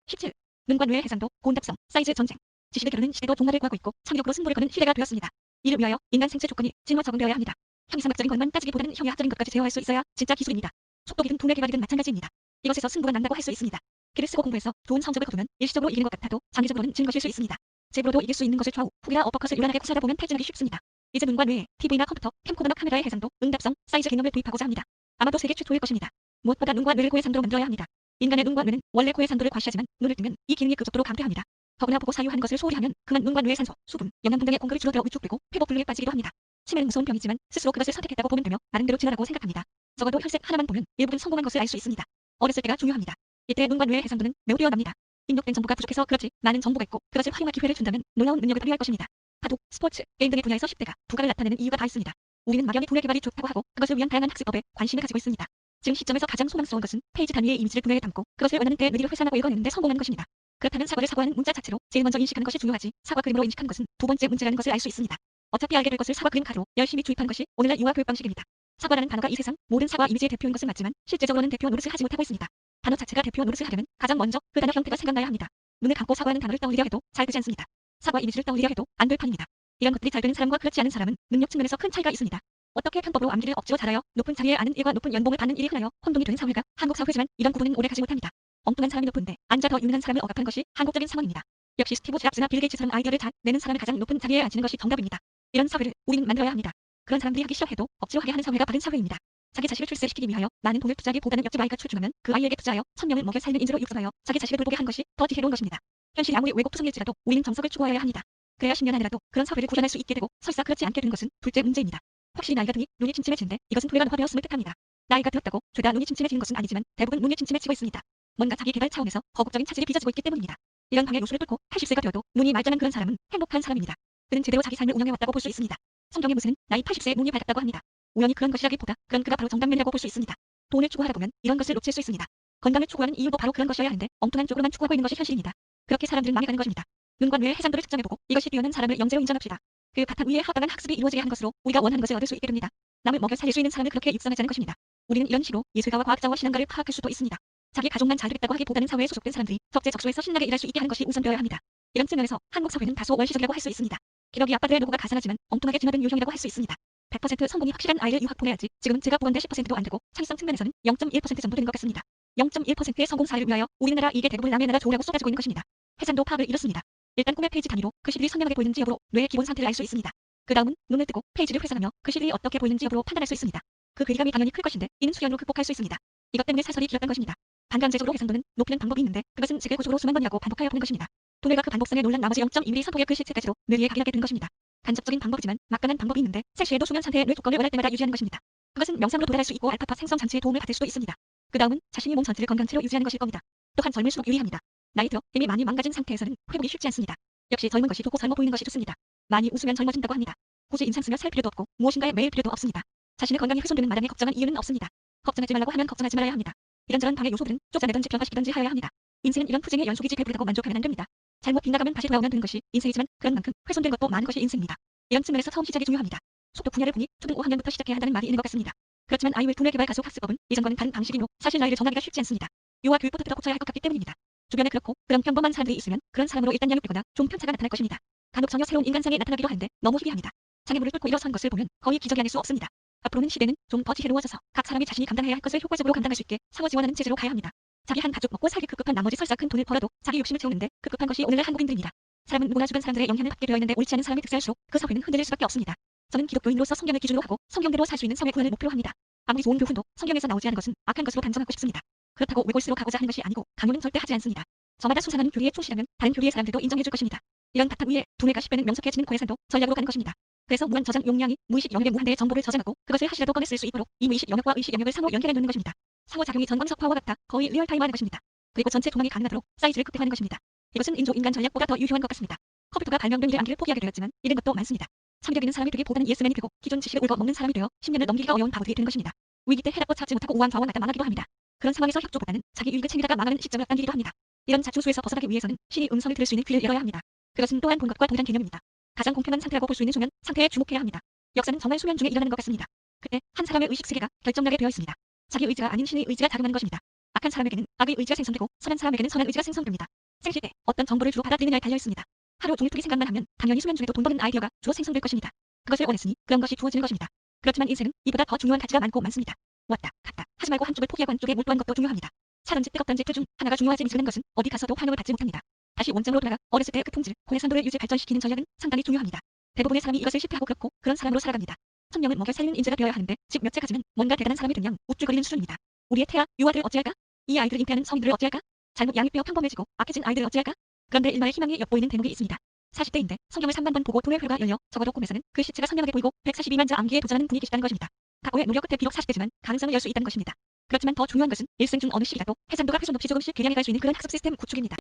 17. 눈과 뇌의 해상도, 혼잡성, 사이즈 전쟁. 지식을 겨루는 시대도 종말을 구하고 있고 창의력으로 승부를 거는 시대가 되었습니다. 이를 위하여 인간 생체 조건이 진화 적응되어야 합니다. 형이상학적인 것만 따지기보다는 형이학적인 것까지 제어할 수 있어야 진짜 기술입니다. 속도기든 두뇌 개발이든 마찬가지입니다. 이것에서 승부가 난다고 할 수 있습니다. 글을 쓰고 공부해서 좋은 성적을 거두면 일시적으로 이기는 것 같아도 장기적으로는 진 것일 수 있습니다. 제브로도 이길 수 있는 것을 좌우, 훅이나 어퍼컷을 유연하게 구사하다 보면 탈진하기 쉽습니다. 이제 눈과 뇌에 TV나 컴퓨터, 캠코더나 카메라의 해상도, 응답성, 사이즈 개념을 도입하고자 합니다. 아마도 세계 최초일 것입니다. 무엇보다 눈과 뇌를 고해상도로 만들어야 합니다. 인간의 눈과 뇌는 원래 고해상도를 과시하지만 눈을 뜨면 이 기능이 급속도로 감퇴합니다. 더구나 보고 사유하는 것을 소홀히 하면 그만 눈과 뇌의 산소, 수분, 영양분 등의 공급이 줄어들어 위축되고 회복 불능에 빠지기도 합니다. 치매는 무서운 병이지만 스스로 그것을 선택했다고 보면 되며 나름대로 진화라고 생각합니다. 적어도 혈색 하나만 보면 일부분 성공한 것을 알 수 있습니다. 어렸을 때가 중요합니다. 이때 눈과 뇌의 해상도는 매우 뛰어납니다. 입력된 정보가 부족해서 그렇지 많은 정보가 있고 그것을 활용할 기회를 준다면 놀라운 능력을 발휘할 것입니다. 바둑, 스포츠, 게임 등의 분야에서 10대가 두각을 나타내는 이유가 다 있습니다. 우리는 막연히 두뇌 개발이 좋다고 하고 그것을 위한 다양한 학습법에 관심을 가지고 있습니다. 지금 시점에서 가장 소망스러운 것은 페이지 단위의 이미지를 두뇌에 담고 그것을 원하는 때 뇌리를 회상하고 읽어내는데 성공하는 것입니다. 그렇다면 사과를 사과하는 문자 자체로 제일 먼저 인식하는 것이 중요하지 사과 그림으로 인식하는 것은 두 번째 문제라는 것을 알 수 있습니다. 어차피 알게 될 것을 사과 그림 가로 열심히 주입하는 것이 오늘날 유아 교육 방식입니다. 사과라는 단어가 이 세상 모든 사과 이미지의 대표인 것은 맞지만 실제적으로는 대표 노릇을 하지 못하고 있습니다. 단어 자체가 대표 노릇을 하려면 가장 먼저 그 단어 형태가 생각나야 합니다. 눈을 감고 사과하는 단어를 떠올리려 해도 잘 되지 않습니다. 사과 이미지를 떠올리려 해도 안 될 판입니다. 이런 것들이 잘 되는 사람과 그렇지 않은 사람은 능력 측면에서 큰 차이가 있습니다. 어떻게 편법으로 암기를 억지로 잘하여 높은 자리에 아는 일과 높은 연봉을 받는 일이 흔하여 혼동이 되는 사회가 한국 사회지만 이런 부분은 오래 가지 못합니다. 엉뚱한 사람이 높은데 앉아 더 유능한 사람을 억압하는 것이 한국적인 상황입니다. 역시 스티브 잡스나 빌 게이츠처럼 아이디어를 잘 내는 사람을 가장 높은 자리에 앉히는 것이 정답입니다. 이런 사회를 우리는 만들어야 합니다. 그런 사람들이 하기 싫어해도 억지로 하게 하는 사회가 바른 사회입니다. 자기 자식을 출세시키기 위하여 많은 돈을 투자하기보다는 옆집 아이가 출중하면 그 아이에게 투자하여 1000명을 먹여 살리는 인재로 육성하여 자기 자식을 돌보게 하는 것이 더 지혜로운 것입니다. 현실이 아무리 왜곡투성일지라도 우리는 정석을 추구하여야 합니다. 그래야 10년 안이라도 그런 사회를 구현할 수 있게 되고 설사 그렇지 않게 된 것은 둘째 문제입니다. 확실히 나이가 드니 눈이 침침해지는데 이것은 두뇌가 노화되었음을 뜻합니다. 나이가 들었다고 죄다 눈이 침침해지는 것은 아니지만 대부분 눈이 침침해지고 있습니다. 뭔가 자기 개발 차원에서 거국적인 차질이 빚어지고 있기 때문입니다. 이런 방해 요소를 뚫고 80세가 되어도 눈이 말짱한 그런 사람은 행복한 사람입니다. 그는 제대로 자기 삶을 운영해왔다고 볼 수 있습니다. 성경의 모세는 나이 80세에 눈이 밝았다고 합니다. 우연히 그런 것이라기보다 그런 그가 바로 정답맨이라고 볼 수 있습니다. 돈을 추구하다 보면 이런 것을 놓칠 수 있습니다. 건강을 추구하는 이유도 바로 그런 것이어야 하는데 엉뚱한 쪽으로만 추구하고 있는 것이 현실입니다. 그렇게 사람들은 망해가는 것입니다. 눈과 뇌의 해상도를 측정해보고 이것이 뛰어난 사람을 영재로 인정합시다. 그 바탕 위에 합당한 학습이 이루어지게 하는 것으로 우리가 원하는 것을 얻을 수 있게 됩니다. 남을 먹여 살릴 수 있는 사람을 그렇게 육성하자는 것입니다. 우리는 이런 식으로 예술가와 과학자와 신앙가를 파악할 수도 있습니다. 자기 가족만 잘 되겠다고 하기보다는 사회에 소속된 사람들이 적재적소에서 신나게 일할 수 있게 하는 것이 우선되어야 합니다. 이런 측면에서 한국 사회는 다소 원시적이라고 할 수 있습니다. 기러기 아빠들의 노고가 가상하지만 엉뚱하게 진화된 유형이라고 할 수 있습니다. 100% 성공이 확실한 아이를 유학 보내야지 지금 제가 보건대 10%도 안 되고 창의성 측면에서는 0.1% 정도 되는 것 같습니다. 0.1%의 성공 사례를 위하여 우리나라 이게 대부분 남의 나라 좋으라고 쏟아지고 있는 것입니다. 해상도 파악을 이렇습니다. 일단 꿈의 페이지 단위로 그 시일이 선명하게 보이는지 여부로 뇌의 기본 상태를 알 수 있습니다. 그 다음은 눈을 뜨고 페이지를 회상하며 그 시일이 어떻게 보이는지 여부로 판단할 수 있습니다. 그 괴리감이 당연히 클 것인데 이는 수련으로 극복할 수 있습니다. 이것 때문에 사설이 길었던 것입니다. 반강제적으로 해상도는 높이는 방법이 있는데 그것은 지글 고속으로 수만 번이라고 반복하여 보는 것입니다. 도뇌가 그 반복성에 놀란 나머지 0.1mm 선폭의 그 실체까지도 뇌리에 각인하게 된 것입니다. 간접적인 방법이지만 막강한 방법이 있는데 섹시에도 수면 상태의 뇌 조건을 원할 때마다 유지하는 것입니다. 그것은 명상으로 도달할 수 있고 알파파 생성 장치의 도움을 받을 수도 있습니다. 그 다음은 자신이 몸 전체를 건강체로 유지하는 것일 겁니다. 또한 젊을수록 유리합니다. 나이 들어 이미 많이 망가진 상태에서는 회복이 쉽지 않습니다. 역시 젊은 것이 좋고 젊어 보이는 것이 좋습니다. 많이 웃으면 젊어진다고 합니다. 굳이 인상 쓰며 살 필요도 없고 무엇인가에 매일 필요도 없습니다. 자신의 건강이 훼손되는 마당에 걱정한 이유는 없습니다. 걱정하지 말라고 하면 걱정하지 말아야 합니다. 이런저런 방해 요소들은 쫓아내든지 변화시키든지 하여야 합니다. 인생은 이런 투쟁의 연속이지 배부르다고 만족하면 안 됩니다. 잘못 빗나가면 다시 돌아오면 되는 것이 인생이지만 그런 만큼 훼손된 것도 많은 것이 인생입니다. 이런 측면에서 처음 시작이 중요합니다. 속도 분야를 보니 초등 5학년부터 시작해야 한다는 말이 있는 것 같습니다. 그렇지만 아이의 두뇌 개발 가속 학습법은 이전과는 다른 방식이므로 사실 나이를 정하기가 쉽지 않습니다. 유아 교육부터 들어고쳐야 할 것 같기 때문입니다. 주변에 그렇고 그런 평범한 사람들이 있으면 그런 사람으로 일단 양육되거나 좀 편차가 나타날 것입니다. 간혹 전혀 새로운 인간상이 나타나기도 하는데 너무 희귀합니다. 장애물을 뚫고 일어선 것을 보면 거의 기적이 아닐 수 없습니다. 앞으로는 시대는 좀 더 지혜로워져서 각 사람이 자신이 감당해야 할 것을 효과적으로 감당할 수 있게 상호 지원하는 체제로 가야 합니다. 자기 한 가족 먹고 살기 급급한 나머지 설사 큰 돈을 벌어도 자기 욕심을 채우는데 급급한 것이 오늘날 한국인들입니다. 사람은 누구나 주변 사람들의 영향을 받게 되어 있는데 옳지 않은 사람이 득세할수록 그 사회는 흔들릴 수밖에 없습니다. 저는 기독교인으로서 성경을 기준으로 하고 성경대로 살 수 있는 사회 구현을 목표로 합니다. 아무리 좋은 교훈도 성경에서 나오지 않은 것은 악한 것으로 단정하고 싶습니다. 그렇다고 외골수로 가고자 하는 것이 아니고 강요는 절대 하지 않습니다. 저마다 수상하는 교리에 충실하면 다른 교리의 사람들도 인정해줄 것입니다. 이런 바탕 위에 두뇌가 10배는 명석해지는 고해산도 전략으로 가는 것입니다. 그래서 무한 저장 용량이 무의식 영역에 무한대의 정보를 저장하고 그것을 하시라도 꺼내 쓸 수 있도록 이 무의식 영역과 의식 영역을 상호 연결해 놓는 것입니다. 상호작용이 전광석화와 같아 거의 리얼타임화하는 것입니다. 그리고 전체 조망이 가능하도록 사이즈를 극대화하는 것입니다. 이것은 인조 인간 전략보다 더 유효한 것 같습니다. 컴퓨터가 발명된 일 암기를 포기하게 되었지만 잃은 것도 많습니다. 창의력 있는 사람이 되기보다는 예스맨이 되고 기존 지식을 울거먹는 사람이 되어 10년을 넘기기가 어려운 바보들이 되는 것입니다. 위기 때 해답도 찾지 못하고 우왕좌왕하다 망하기도 합니다. 그런 상황에서 협조보다는 자기 유익을 챙기다가 망하는 시점을 앞당기기도 합니다. 이런 자충수에서 벗어나기 위해서는 신의 음성을 들을 수 있는 귀를 열어야 합니다. 그것은 또한 본 것과 동일한 개념입니다. 가장 공평한 상태라고 볼 수 있는 수면 상태에 주목해야 합니다. 역사는 정말 수면 중에 일어나는 것 같습니다. 그때 한 사람의 의식 세계가 결정나게 되어 있습니다. 자기 의지가 아닌 신의 의지가 작용하는 것입니다. 악한 사람에게는 악의 의지가 생성되고 선한 사람에게는 선한 의지가 생성됩니다. 생시대 어떤 정보를 주로 받아들이느냐에 달려있습니다. 하루 종일 투기 생각만 하면 당연히 수면 중에도 돈 버는 아이디어가 주로 생성될 것입니다. 그것을 원했으니 그런 것이 주어지는 것입니다. 그렇지만 인생은 이보다 더 중요한 가치가 많고 많습니다. 왔다 갔다 하지 말고 한쪽을 포기하고 한쪽에 몰두한 것도 중요합니다. 차든지 뜨겁든지 둘 중 하나가 중요하지 않은 것은 어디 가서도 환영을 받지 못합니다. 다시 원점으로 돌아가 어렸을 때의 그 품질, 고해상도를 유지 발전시키는 전략은 상당히 중요합니다. 대부분의 사람이 이것을 실패하고 그렇고 그런 사람으로 살아갑니다. 천명은 먹여 살리는 인재가 되어야 하는데 집 몇 채 가지면 뭔가 대단한 사람이 된 양 우쭐거리는 수준입니다. 우리의 태아, 유아들 어찌할까? 이 아이들을 잉태하는 성인들을 어찌할까? 잘못 양육되어 평범해지고 악해진 아이들을 어찌할까? 그런데 일말의 희망이 엿보이는 대목이 있습니다. 40대인데 성경을 3만 번 보고 돈의 회가 열려 적어도 꿈에서는 그 시체가 선명하게 보이고 142만 자 암기에 도전하는 분이 계시다는 것입니다. 각오의 노력 끝에 비록 40대지만 가능성을 열 수 있다는 것입니다. 그렇지만 더 중요한 것은 일생 중 어느 시기라도 해상도가 훼손 없이 조금씩 개량해 갈 수 있는 그런 학습 시스템 구축입니다.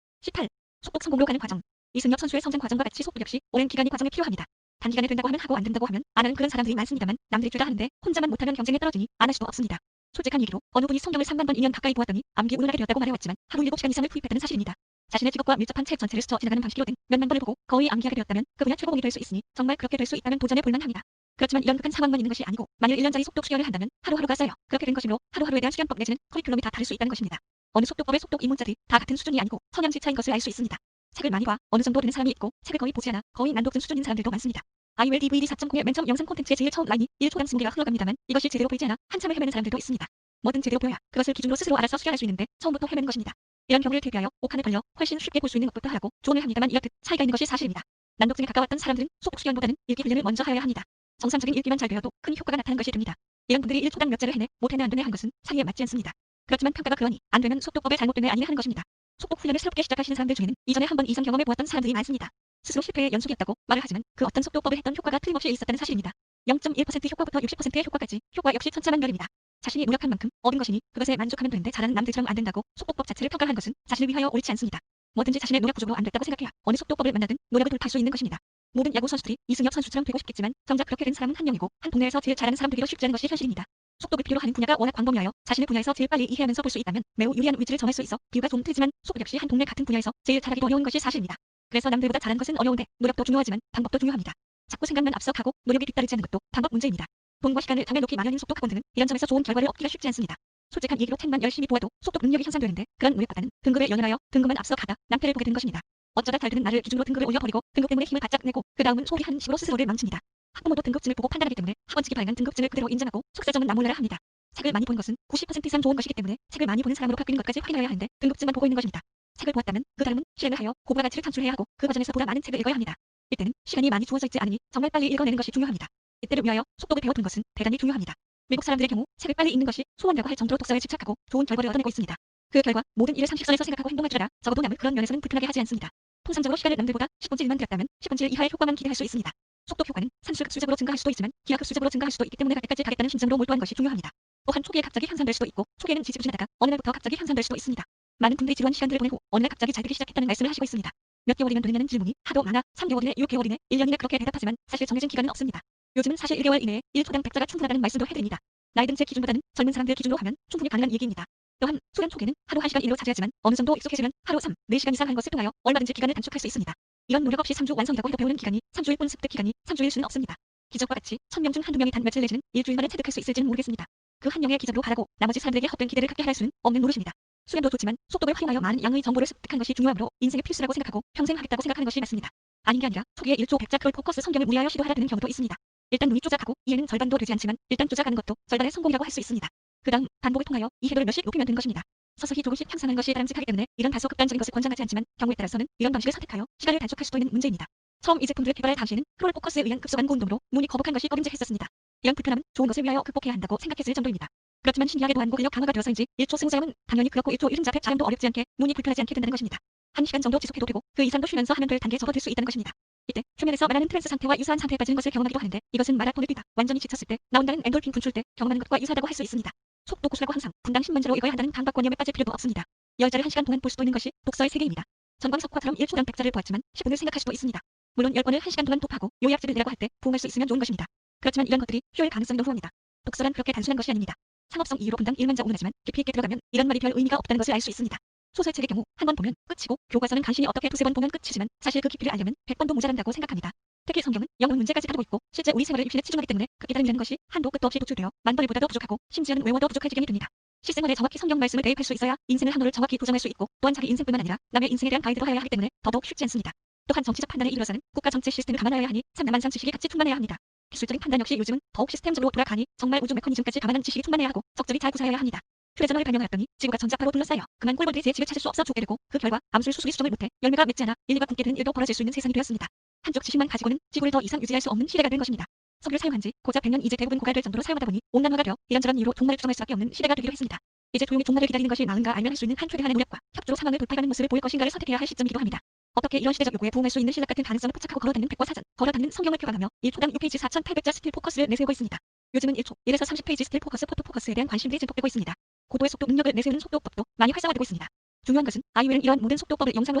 18. 속독 성공으로 가는 과정. 이승엽 선수의 성장 과정과 같이 속독 역시 오랜 기간이 과정이 필요합니다. 단기간에 된다고 하면 하고 안 된다고 하면 안 하는 그런 사람들이 많습니다만 남들이 둘 다 하는데 혼자만 못하면 경쟁에 떨어지니 안 할 수도 없습니다. 솔직한 얘기로 어느 분이 성경을 3만 번 2년 가까이 보았더니 암기 운운하게 되었다고 말해왔지만 하루 7시간 이상을 투입했다는 사실입니다. 자신의 직업과 밀접한 책 전체를 스쳐 지나가는 방식으로 된 몇만 번을 보고 거의 암기하게 되었다면 그 분야 최고봉이 될 수 있으니 정말 그렇게 될 수 있다면 도전해 볼만 합니다. 그렇지만 이런 극한 상황만 있는 것이 아니고 만일 1년짜리 속독 수련을 한다면 하루하루가 쌓여 그렇게 된 것이므로 하루하루에 대한 수련법 내지는 커리큘럼이 다 다를 수 있다는 것입니다. 어느 속독법의 속독 입문자들이 다 같은 수준이 아니고 성향지차인 것을 알 수 있습니다. 책을 많이 봐 어느 정도 되는 사람이 있고 책을 거의 보지 않아 거의 난독증 수준인 사람들도 많습니다. 아이웰 DVD 4.0의 맨 처음 영상 콘텐츠의 제일 처음 라인이 1초당 20개가 흘러갑니다만 이것이 제대로 보이지 않아 한참을 헤매는 사람들도 있습니다. 뭐든 제대로 보여야 그것을 기준으로 스스로 알아서 수련할 수 있는데 처음부터 헤매는 것입니다. 이런 경우를 대비하여 옥한을 벌려 훨씬 쉽게 볼 수 있는 것부터 하라고 조언을 합니다만 이렇듯 차이가 있는 것이 사실입니다. 난독증에 가까웠던 사람들은 속독 수련보다는 읽기 훈련을 먼저 하여야 합니다. 정상적인 읽기만 잘 되어도 큰 효과가 나타나는 것이 됩니다. 이런 분들이 1초당 몇 자를 해내 못해내 안 되네 한 것은 사리에 맞지 않습니다. 그렇지만 평가가 그러니 안 되면 속독법에 잘못되네 아니네 하는 것입니다. 속독 훈련을 새롭게 시작하시는 사람들 중에는 이전에 한 번 이상 경험해 보았던 사람들이 많습니다. 스스로 실패에 연속이었다고 말을 하지만 그 어떤 속독법을 했던 효과가 틀림없이 있었다는 사실입니다. 0.1% 효과부터 60%의 효과까지 효과 역시 천차만별입니다. 자신이 노력한 만큼 얻은 것이니 그것에 만족하면 되는데 잘하는 남들처럼 안 된다고 속독법 자체를 평가한 것은 자신을 위하여 옳지 않습니다. 뭐든지 자신의 노력 부족으로 안 됐다고 생각해야 어느 속독법을 만나든 노력을 돌파할 수 있는 것입니다. 모든 야구 선수들이 이승엽 선수처럼 되고 싶겠지만 정작 그렇게 된 사람은 한 명이고 한 동네에서 제일 잘하는 사람 되기도 쉽지 않은 것이 현실입니다. 속독을 필요로 하는 분야가 워낙 광범위하여 자신의 분야에서 제일 빨리 이해하면서 볼 수 있다면 매우 유리한 위치를 정할 수 있어 비유가 좀 틀지만 속독 역시 한 동네 같은 분야에서 제일 잘하기도 어려운 것이 사실입니다. 그래서 남들보다 잘하는 것은 어려운데 노력도 중요하지만 방법도 중요합니다. 자꾸 생각만 앞서가고 노력이 뒤따르지 않는 것도 방법 문제입니다. 돈과 시간을 담에 놓기 마련인 속독 학원들은 이런 점에서 좋은 결과를 얻기가 쉽지 않습니다. 솔직한 얘기로 책만 열심히 보아도 속독 능력이 향상되는데 그런 노력보다는 등급을 연연하여 등급만 앞서가다 낭패를 보게 되는 것입니다. 어쩌다 달드는 나를 기준으로 등급을 올려버리고 등급 때문에 힘을 바짝 내고 그 다음은 소홀히 하는 식으로 스스로를 망칩니다. 학부모도 등급증을 보고 판단하기 때문에 학원직이 발행한 등급증을 그대로 인정하고 속사정은 나몰라라 합니다. 책을 많이 보는 것은 90% 이상 좋은 것이기 때문에 책을 많이 보는 사람으로 바뀌는 것까지 확인하여야 하는데 등급증만 보고 있는 것입니다. 책을 보았다면 그 다음은 실행을 하여 고부가 가치를 창출해야 하고 그 과정에서 보다 많은 책을 읽어야 합니다. 이때는 시간이 많이 주어져 있지 않으니 정말 빨리 읽어내는 것이 중요합니다. 이때를 위하여 속독을 배워두는 것은 대단히 중요합니다. 미국 사람들의 경우 책을 빨리 읽는 것이 소원이라고 할 정도로 독서에 집착하고 좋은 결과를 얻어내고 있습니다. 그 결과 모든 일을 상식선에서 생각하고 행동할 줄 알아 적어도 남을 그런 면에서는 불편하게 하지 않습니다. 통상적으로 시간을 남들보다 10분의 1만 들였다면 10분의 1 이하의 효과만 기대할 수 있습니다. 속독 효과는 산술급수적으로 증가할 수도 있지만 기하급수적으로 증가할 수도 있기 때문에 갈 때까지 가겠다는 심정으로 몰두한 것이 중요합니다. 또한 초기에 갑자기 향상될 수도 있고 초기에는 지지부진하다가 어느 날부터 갑자기 향상될 수도 있습니다. 많은 분들이 지루한 시간들을 보내고 어느 날 갑자기 잘 되기 시작했다는 말씀을 하시고 있습니다. 몇 개월이면 되느냐는 질문이 하도 많아 3개월이네 6개월이네 1년이네 그렇게 대답하지만 사실 정해진 기간은 없습니다. 요즘은 사실 1개월 이내에 1초당 100자가 충분하다는 말씀도 해드립니다. 나이 든 제 기준보다는 젊은 사람들 기준으로 하면 충분히 가능한 얘기입니다. 또한 수련 초기에는 하루 1시간 이내로 자제하지만 어느 정도 익숙해지면 하루 3, 4시간 이상 한 것을 통하여 얼마든지 기간을 단축할 수 있습니다. 이런 노력 없이 3주 완성이라고 해도 배우는 기간이 3주일 뿐 습득 기간이 3주일 수는 없습니다. 기적과 같이 1000명 중 한두 명이 단 며칠 내지는 일주일 만에 체득할 수 있을지는 모르겠습니다. 그 한 명의 기적으로 바라고 나머지 사람들에게 헛된 기대를 갖게 할 수는 없는 노릇입니다. 수련도 좋지만 속독을 활용하여 많은 양의 정보를 습득한 것이 중요하므로 인생의 필수라고 생각하고 평생 하겠다고 생각하는 것이 맞습니다. 아닌 게 아니라 초기에 1조 100자 크롤 포커스 성경을 무리하여 시도하려 드는 경우도 있습니다. 일단 눈이 쪼작하고 이해는 절반도 되지 않지만 일단 쪼작하는 것도 절반의 성공이라고 할 수 있습니다. 그 다음 반복을 통하여 이해도를 몇씩 높이면 되는 것입니다. 서서히 조금씩 향상하는 것이 바람직하기 때문에 이런 다소 극단적인 것을 권장하지 않지만 경우에 따라서는 이런 방식을 선택하여 시간을 단축할 수도 있는 문제입니다. 처음 이 제품들을 개발할 당시에는 크롤 포커스에 의한 급속한 고운동으로 눈이 거북한 것이 꺼림직했었습니다. 이런 불편함은 좋은 것을 위하여 극복해야 한다고 생각했을 정도입니다. 그렇지만 신기하게도 안구 근력 강화가 되어서인지 1초 승자염은 당연히 그렇고 1초 1륜 자폐 자염도 어렵지 않게 눈이 불편하지 않게 된다는 것입니다. 1시간 정도 지속해도 되고 그 이상도 쉬면서 하면 될 단계에 접어들 수 있다는 것입니다. 이때 표면에서 말하는 트랜스 상태와 유사한 상태에 빠지는 것을 경험하기도 하는데 이것은 마라톤을 뛰다 완전히 지쳤을 때 나온다는 엔돌핀 분출 때 경험하는 것과 유사하다고 할 수 있습니다. 속도 고수라고 항상 분당 10만자로 읽어야 한다는 강박관념에 빠질 필요도 없습니다. 10자를 1시간 동안 볼 수도 있는 것이 독서의 세계입니다. 전광석화처럼 1초당 100자를 보았지만 10분을 생각할 수도 있습니다. 물론 10번을 1시간 동안 독하고 요약집을 내라고 할 때 부응할 수 있으면 좋은 것입니다. 그렇지만 이런 것들이 효율 가능성이 너무합니다. 독서란 그렇게 단순한 것이 아닙니다. 상업성 이유로 분당 1만자 오문하지만 깊이 있게 들어가면 이런 말이 별 의미가 없다는 것을 알 수 있습니다. 소설책의 경우 한 번 보면 끝이고 교과서는 간신히 어떻게 두세 번 보면 끝이지만 사실 그 깊이를 알려면 100번도 모자란다고 생각합니다. 특히 성경은 영혼 문제까지 다루고 있고 실제 우리 생활을 입신에 치중하기 때문에 그 깨달음이라는 것이 한도 끝도 없이 노출되어 만 번을 보다도 부족하고 심지어는 외워도 부족해지게 됩니다. 실생활에 정확히 성경 말씀을 대입할 수 있어야 인생의 항로를 정확히 구정할 수 있고 또한 자기 인생뿐만 아니라 남의 인생에 대한 가이드로 하여야 하기 때문에 더더욱 쉽지 않습니다. 또한 정치적 판단에 이르러서는 국가 정치 시스템을 감안하여야 하니 참나만상 지식이 같이 충만해야 합니다. 기술적인 판단 역시 요즘은 더욱 시스템적으로 돌아가니 정말 우주 메커니즘까지 감안한 지식이 충만해야 하고 적절히 잘 구사해야 합니다. 휴대전화를 발명하였더니 지구가 전자파로 둘러싸여 그만 꼴벌들이 제 집을 찾을 수 없어 죽게 되고 그 결과 암술 수술이 수정을 못해 열매가 맺지 않아 인류가 굶게 되는 일도 벌어질 수 있는 세상이 되었습니다. 한쪽 지식만 가지고는 지구를 더 이상 유지할 수 없는 시대가 된 것입니다. 석유를 사용한 지 고작 100년 이제 대부분 고갈될 정도로 사용하다 보니 온난화가 되어 이런저런 이유로 종말을 추정할 수밖에 없는 시대가 되기로 했습니다. 이제 조용히 종말을 기다리는 것이 나은가 알면 할 수 있는 한 최대한의 노력과 협조로 상황을 돌파하는 모습을 보일 것인가를 선택해야 할 시점이기도 합니다. 어떻게 이런 시대적 요구에 부응할 수 있는 신락 같은 가능성을 포착하고 걸어다니는 백과 사전, 걸어다니는 성경을 표방하며 1초당 6페이지 4,800자 스틸 포커스를 내세우고 있습니다. 요즘은 1초, 1에서 30페이지 스틸 포커스, 포토 포커스에 대한 관심들이 증폭되고 있습니다. 고도의 속도 능력을 내세우는 속도법도 많이 활성화되고 있습니다. 중요한 것은 아이웨는 이러한 모든 속도법을 영상으로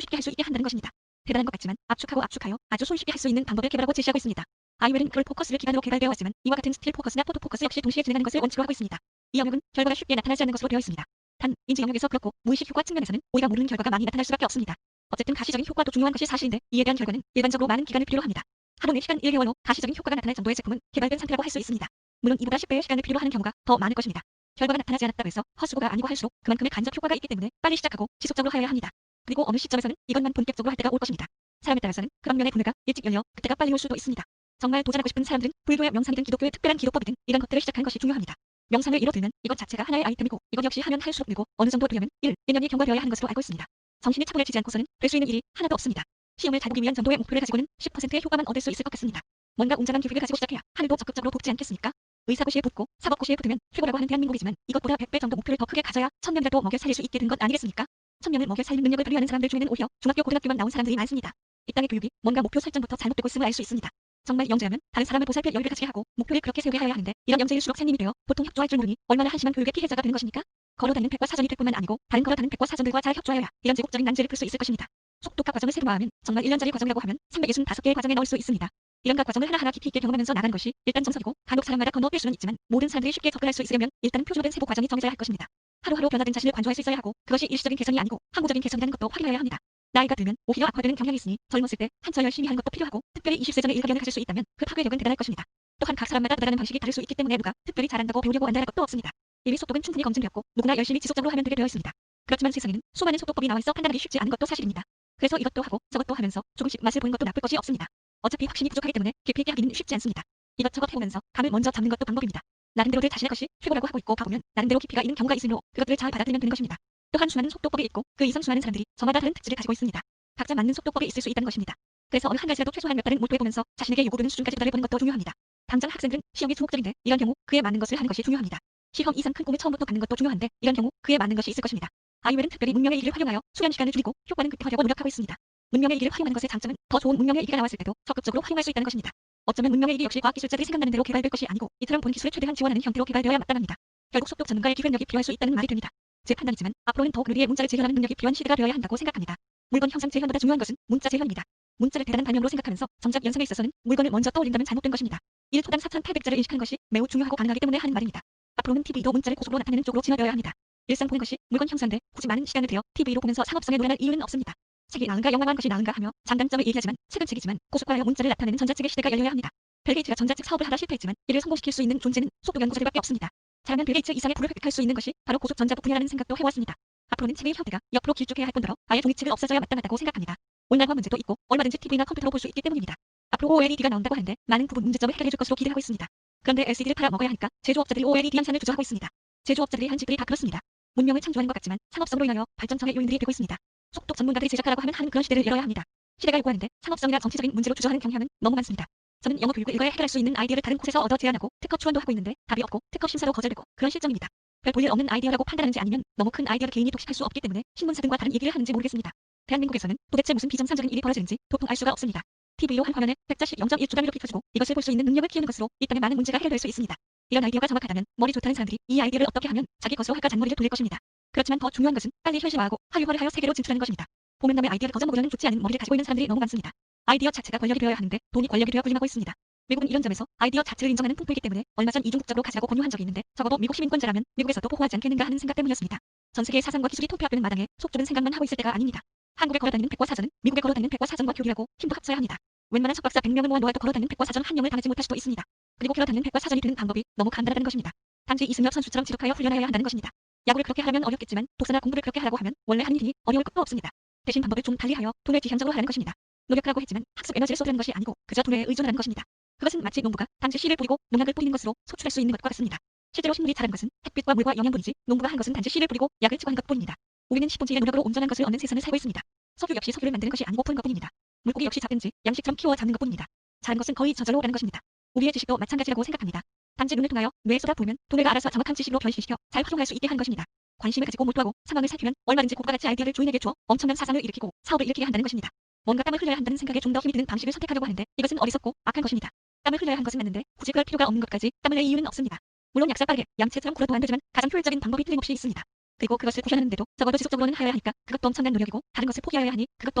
쉽게 할 수 있게 한다는 것입니다. 대단한 것 같지만 압축하고 압축하여 아주 손쉽게 할 수 있는 방법을 개발하고 제시하고 있습니다. 아이웨는 그걸 포커스를 기반으로 개발되어 왔지만 이와 같은 스틸 포커스나 포토 포커스 역시 동시에 진행하는 것을 원칙으로 하고 있습니다. 이 영역은 결과가 쉽게 나타나지 않는 것으로 되어 있습니다. 단 인지 영역에서 그렇고 무의식 효과 측면에서는 우리가 모르는 결과가 많이 나타날 수밖에 없습니다. 어쨌든 가시적인 효과도 중요한 것이 사실인데 이에 대한 결과는 일반적으로 많은 기간을 필요로 합니다. 하루 4시간 1개월로 가시적인 효과가 나타날 정도의 제품은 개발된 상태라고 할 수 있습니다. 물론 이보다 10배의 시간을 필요로 하는 경우가 더 많을 것입니다. 결과가 나타나지 않았다고 해서 헛수고가 아니고 할수록 그만큼의 간접 효과가 있기 때문에 빨리 시작하고 지속적으로 하여야 합니다. 그리고 어느 시점에서는 이것만 본격적으로 할 때가 올 것입니다. 사람에 따라서는 그런 면의 분해가 일찍 열려 그때가 빨리 올 수도 있습니다. 정말 도전하고 싶은 사람들은 불교의 명상이든 기독교의 특별한 기도법이든 이런 것들을 시작하는 것이 중요합니다. 명상을 이뤄들면 이것 자체가 하나의 아이템이고 이것 역시 하면 할수록 늘고 어느 정도 되려면 1년이 경과되어야 하는 것으로 알고 있습니다. 정신이 차분해지지 않고서는 될 수 있는 일이 하나도 없습니다. 시험을 잘 보기 위한 정도의 목표를 가지고는 10%의 효과만 얻을 수 있을 것 같습니다. 뭔가 웅장한 계획을 가지고 시작해야 하늘도 적극적으로 돕지 않겠습니까? 의사고시에 붙고 사법고시에 붙으면 최고라고 하는 대한민국이지만 이것보다 100배 정도 목표를 더 크게 가져야 1000명이라도 먹여 살릴 수 있게 된 것 아니겠습니까? 1000명을 먹여 살릴 능력을 발휘하는 사람들 중에는 오히려 중학교 고등학교만 나온 사람들이 많습니다. 이 땅의 교육이 뭔가 목표 설정부터 잘못되고 있음을 알 수 있습니다. 정말 영재라면 다른 사람을 보살필 여유를 가지게 하고 목표를 그렇게 세우게 하여야 하는데 이런 영재일수록 상님이 되어 보통 협조할 줄 모르니 얼마나 한심한 교육의 피해자가 되는 것입니까? 걸어다니는 백과 사전이 될 뿐만 아니고 다른 걸어다니는 백과 사전들과 잘 협조하여야 이런 제국적인 난제를 풀 수 있을 것입니다. 속독학 과정을 세분화하면 정말 1년짜리 과정이라고 하면 365개의 과정에 넣을 수 있습니다. 이런 각 과정을 하나하나 깊이 있게 경험하면서 나가는 것이 일단 정석이고 간혹 사람마다 건너 뛸 수는 있지만 모든 사람들이 쉽게 접근할 수 있으려면 일단은 표준화된 세부 과정이 정해져야 할 것입니다. 하루하루 변화된 자신을 관조할 수 있어야 하고 그것이 일시적인 개선이 아니고 항구적인 개선이라는 것도 확인해야 합니다. 나이가 들면 오히려 악화되는 경향이 있으니 젊었을 때 한철 열심히 하는 것도 필요하고 특별히 20세 전에 일가견을 가질 수 있다면 그 파괴력은 대단할 것입니다. 또한 각 사람마다 돌아가는 방식이 다를 수 있기 때문에 누가 특별히 잘한다고 배우려고 한다는 것도 없습니다. 이미 속독은 충분히 검증되었고 누구나 열심히 지속적으로 하면 되게 되어 있습니다. 그렇지만 세상에는 수많은 속독법이 나와 있어 판단하기 쉽지 않은 것도 사실입니다. 그래서 이것도 하고 저것도 하면서 조금씩 맛을 보는 것도 나쁠 것이 없습니다. 어차피 확신이 부족하기 때문에 깊이 있게 하기는 쉽지 않습니다. 이것저것 해보면서 감을 먼저 잡는 것도 방법입니다. 나름대로들 자신의 것이 최고라고 하고 있고 가보면 나름대로 깊이가 있는 경우가 있으므로 그것들을 잘 받아들이면 되는 것입니다. 또한 수많은 속독법이 있고 그 이상 수많은 사람들이 저마다 다른 특질을 가지고 있습니다. 각자 맞는 속독법이 있을 수 있다는 것입니다. 그래서 어느 한 가지라도 최소한 몇 달은 몰두해보면서 자신에게 요구되는 수준까지 도달해보는 것도 중요합니다. 당장 학생들은 시험이 주목적인데 이런 경우 그에 맞는 것을 하는 것이 중요합니다. 시험 이상 큰 꿈을 처음부터 갖는 것도 중요한데 이런 경우 그에 맞는 것이 있을 것입니다. 아이웰은 특별히 문명의 이기를 활용하여 수련 시간을 줄이고 효과는 극대화하려고 노력하고 있습니다. 문명의 이기를 활용하는 것의 장점은 더 좋은 문명의 이기가 나왔을 때도 적극적으로 활용할 수 있다는 것입니다. 어쩌면 문명의 이기 역시 과학기술자들이 생각나는 대로 개발될 것이 아니고 이처럼 본 기술을 최대한 지원하는 형태로 개발되어야 마땅합니다. 결국 속독 전문가의 기술력이 필요할 수 있다는 말이 됩니다. 제 판단이지만 앞으로는 더욱 뇌리의 문자를 재현하는 능력이 필요한 시대가 되어야 한다고 생각합니다. 물건 형상 재현보다 중요한 것은 문자 재현입니다. 문자를 대단한 발명으로 생각하면서 정작 연상에 있어서는 물건을 먼저 떠올린다면 잘못된 것입니다. 1초당 4,800자를 인식하는 것이 매우 중요하고 가능하기 때문에 하는 말입니다. 앞으로는 TV도 문자를 고속으로 나타내는 쪽으로 진화되어야 합니다. 일상 보는 것이 물건 형상인데 굳이 많은 시간을 들여 TV로 보면서 상업성에 노연할 이유는 없습니다. 책이 나은가 영화만 것이 나은가 하며 장단점을 얘기하지만 책은 책이지만 고속화하여 문자를 나타내는 전자책의 시대가 열려야 합니다. 빌 게이츠가 전자책 사업을 하다 실패했지만 이를 성공시킬 수 있는 존재는 속독 연구자들밖에 없습니다. 잘하면 빌 게이츠 이상의 부를 획득할 수 있는 것이 바로 고속 전자 부품이라는 생각도 해왔습니다. 앞으로는 책의 형태가 옆으로 길쭉해야 할 뿐더러 아예 종이책을 없애줘야 마땅하다고 생각합니다. 온난화 문제도 있고 얼마든지 TV나 컴퓨터로 볼 수 있기 때문입니다. 앞으로 OLED가 나온다고 하는데 많은 부분 문제점을 해결해줄 것으로 기대하고 있습니다. 그런데 LCD를 팔아 먹어야 하니까 제조업자들이 OLED 양산을 주저하고 있습니다. 제조업자들이 한 짓들이 다 그렇습니다. 문명을 창조하는 것 같지만 상업성으로 인하여 발전성의 요인들이 되고 있습니다. 속독 전문가들이 제작하라고 하는 그런 시대를 열어야 합니다. 시대가 요구하는데 상업성이나 정치적인 문제로 주저하는 경향은 너무 많습니다. 저는 영어 교육을 일과에 해결할 수 있는 아이디어를 다른 곳에서 얻어 제안하고 특허 추원도 하고 있는데 답이 없고 특허 심사도 거절되고 그런 실정입니다. 별 볼일 없는 아이디어라고 판단하는지 아니면 너무 큰 아이디어를 개인이 독식할 수 없기 때문에 신문사들과 다른 얘기를 하는지 모르겠습니다. 대한민국에서는 도대체 무슨 비정상적인 일이 벌어지는지 도통 알 수가 없습니다. TV로 한 화면에 백자씩 0.1주간으로 비춰주고 이것을 볼 수 있는 능력을 키우는 것으로 이 땅의 많은 문제가 해결될 수 있습니다. 이런 아이디어가 정확하다면 머리 좋다는 사람들이 이 아이디어를 어떻게 하면 자기 것으로 할까 잔머리를 돌릴 것입니다. 그렇지만 더 중요한 것은 빨리 현실화하고 한류화를 하여 세계로 진출하는 것입니다. 보면 남의 아이디어를 거저먹으려는 좋지 않은 머리를 가지고 있는 사람들이 너무 많습니다. 아이디어 자체가 권력이 되어야 하는데 돈이 권력이 되어 군림하고 있습니다. 미국은 이런 점에서 아이디어 자체를 인정하는 풍토이기 때문에 얼마 전 이중국적으로 가지라고 권유한 적이 있는데 적어도 미국 시민권자라면 미국에서도 보호하지 않겠는가 하는 생각 때문이었습니다. 전 세계의 사상과 기술이 통폐합되는 마당에 속좁은 생각만 하고 있을 때가 아닙니다. 한국에 걸어다니는 백과 사전은 미국에 걸어다니는 백과 사전과 교류하고 힘도 합쳐야 합니다. 웬만한 석박사 100명을 모아놓아도 걸어다니는 백과 사전 한 명을 당하지 못할 수도 있습니다. 그리고 걸어다니는 백과 사전이 되는 방법이 너무 간단하다는 것입니다. 단지 이승엽 선수처럼 지독하여 훈련하여야 한다는 것입니다. 야구를 그렇게 하려면 어렵겠지만 독서나 공부를 그렇게 하라고 하면 원래 하는 일이니 어려울 것도 없습니다. 대신 방법을 좀 달리하여 돈을 지향적으로 하라는 것입니다. 노력하라고 했지만 학습 에너지를 쏟으라는 것이 아니고 그저 돈에 의존하는 것입니다. 그것은 마치 농부가 단지 씨를 뿌리고 농약을 뿌리는 것으로 소출할 수 있는 것과 같습니다. 실제로 식물이 자란 것은 햇빛과 물과 영양분이지 농부가 한 것은 단지 씨를 뿌리고 약을 치고 한 것뿐입니다. 우리는 10분지의 노력으로 온전한 것을 얻는 세상을 살고 있습니다. 석유 역시 석유를 만드는 것이 아니고 푸는 것뿐입니다. 물고기 역시 잡든지 양식처럼 키워 잡는 것뿐입니다. 자란 것은 거의 저절로라는 것입니다. 우리의 지식도 마찬가지라고 생각합니다. 단지 눈을 통하여 뇌에 쏟아부으면 돈을 알아서 정확한 지식으로 변신시켜 잘 활용할 수 있게 하는 것입니다. 관심을 가지고 몰두하고 상황을 살피면 얼마든지 곧과 같이 아이디어를 조인에게 주어 엄청난 사상을 일으키고 사업을 일으키게 한다는 것입니다. 뭔가 땀을 흘려야 한다는 생각에 좀 더 힘이 드는 방식을 선택하려고 하는데 이것은 어리석고 악한 것입니다. 땀을 흘려야 한 것은 맞는데 굳이 그럴 필요가 없는 것까지 땀을 낼 이유는 없습니다. 물론 약사 빠르게 양채처럼 굴어도 안 되지만 가장 효율적인 방법이 틀림없이 있습니다. 그리고 그것을 구현하는데도 적어도 지속적으로는 하여야 하니까 그것도 엄청난 노력이고 다른 것을 포기하여야 하니 그것도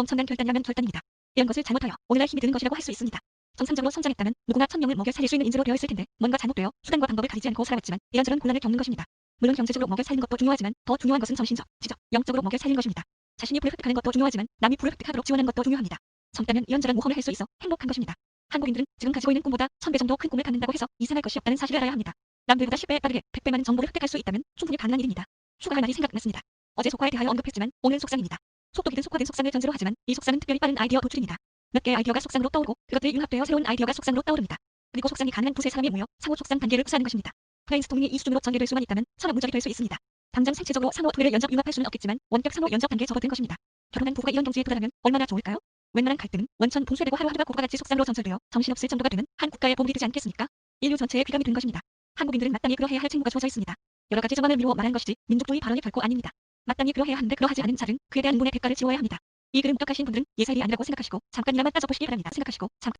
엄청난 결단이라면 결단입니다. 이런 것을 잘못하여 오늘날 힘이 드는 것이라고 할 수 있습니다. 정상적으로 성장했다면 누구나 1000명을 먹여 살릴 수 있는 인재로 되어 있을 텐데 뭔가 잘못되어 수단과 방법을 가리지 않고 살아왔지만 이런저런 곤란을 겪는 것입니다. 물론 경제적으로 먹여 살리는 것도 중요하지만 더 중요한 것은 정신적, 지적, 영적으로 먹여 살리는 것입니다. 자신이 부를 획득하는 것도 중요하지만 남이 부를 획득하도록 지원하는 것도 중요합니다. 젊다면 이런저런 모험을 할 수 있어 행복한 것입니다. 한국인들은 지금 가지고 있는 꿈보다 1000배 정도 큰 꿈을 갖는다고 해서 이상할 것이 없다는 사실을 알아야 합니다. 남들보다 10배 빠르게 100배 많은 정보를 획득할 수 있다면 충분히 가능한 일입니다. 추가할 말이 생각났습니다. 어제 속화에 대하여 언급했지만 오늘은 속상입니다. 속독이든 속화된 속상을 전제로 하지만 이 속상은 특별히 빠른 아이디어 도출입니다. 몇 개의 아이디어가 속상으로 떠오르고 그것들이 융합되어 새로운 아이디어가 속상으로 떠오릅니다. 그리고 속상이 가능한 두세 사람이 모여 상호 속상 단계를 구사하는 것입니다. 브레인스토밍이 이 수준으로 전개될 수만 있다면 천하무적이 될 수 있습니다. 당장 생체적으로 상호 두 개를 연접 융합할 수는 없겠지만 원격 상호 연접 단계에 접어든 것입니다. 결혼한 부부가 이런 경지에 도달하면 얼마나 좋을까요? 웬만한 갈등은 원천 봉쇄되고 하루하루가 고과 같이 속상으로 전설되어 정신없을 정도가 되는 한 국가의 보물이 되지 않겠습니까? 인류 전체의 귀감이 된 것입니다. 한국인들은 마땅히 그러해야 할 책무가 주어져 있습니다. 여러 가지 정황을 미루어 말한 것이지 민족주의 발언이 결코 아닙니다. 마땅히 그러해야 하는데 그러하지 않은 자들은 그에 대한 문의 대가를 치러야 합니다. 이 글을 목격하신 분들은 예사일이 아니라고 생각하시고 잠깐이나마 따져보시기 바랍니다. 생각하시고 잠깐